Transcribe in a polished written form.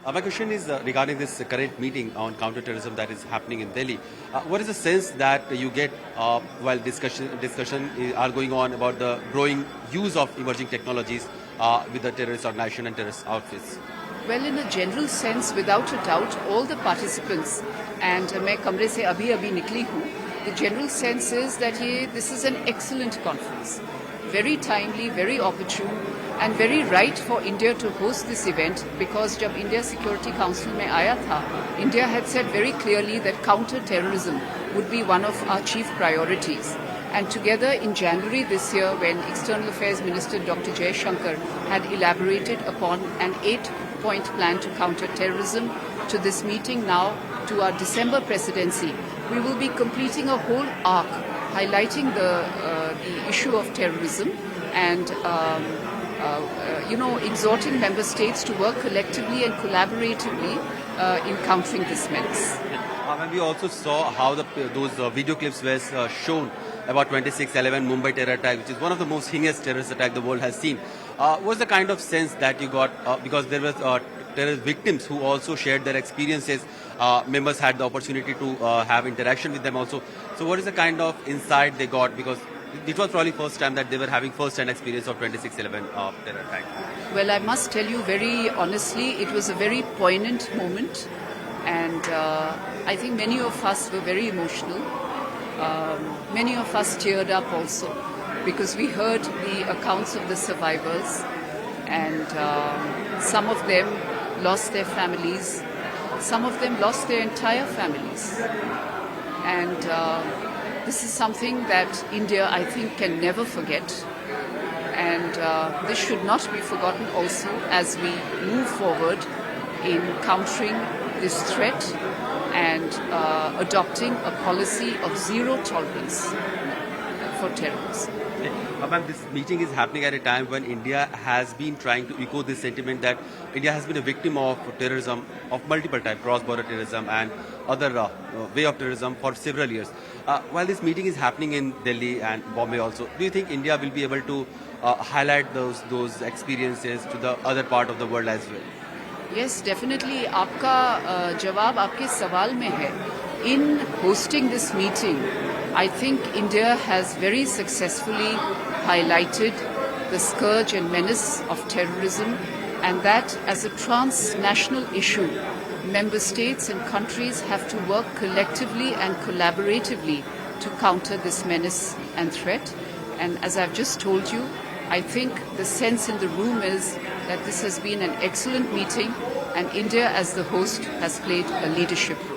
My question is regarding this current meeting on counter-terrorism that is happening in Delhi. What is the sense that you get while discussion are going on about the growing use of emerging technologies with the terrorist organization and terrorist outfits? Well, in a general sense, without a doubt, all the participants, and मैं कमरे से अभी निकली हूँ, the general sense is that this is an excellent conference, very timely, very opportune, and very right for India to host this event, because जब India Security Council में आया था, India had said very clearly that counter-terrorism would be one of our chief priorities. And together in January this year, when External Affairs Minister Dr. Jaishankar had elaborated upon an 8-point plan to counter terrorism, to this meeting now, to our December presidency, we will be completing a whole arc highlighting the issue of terrorism and exhorting member states to work collectively and collaboratively in countering this menace. And we also saw how those video clips were shown about 26/11 Mumbai terror attack, which is one of the most heinous terrorist attack the world has seen. What's the kind of sense that you got, because there were terrorist victims who also shared their experiences, members had the opportunity to have interaction with them also. So what is the kind of insight they got, because it was probably first time that they were having first-hand experience of 26/11 terror attack? Well, I must tell you very honestly, it was a very poignant moment, and I think many of us were very emotional. Many of us teared up also, because we heard the accounts of the survivors, and some of them lost their families, some of them lost their entire families. And this is something that India, I think, can never forget. And this should not be forgotten also as we move forward in countering this threat and adopting a policy of zero tolerance for terrorism. Ma'am, this meeting is happening at a time when India has been trying to echo this sentiment that India has been a victim of terrorism of multiple types, cross-border terrorism and other way of terrorism for several years. While this meeting is happening in Delhi and Bombay also, do you think India will be able to highlight those experiences to the other part of the world as well? Yes, definitely. आपका जवाब आपके सवाल में है. In hosting this meeting, I think India has very successfully highlighted the scourge and menace of terrorism, and that as a transnational issue, member states and countries have to work collectively and collaboratively to counter this menace and threat. And as I've just told you, I think the sense in the room is that this has been an excellent meeting, and India as the host has played a leadership role.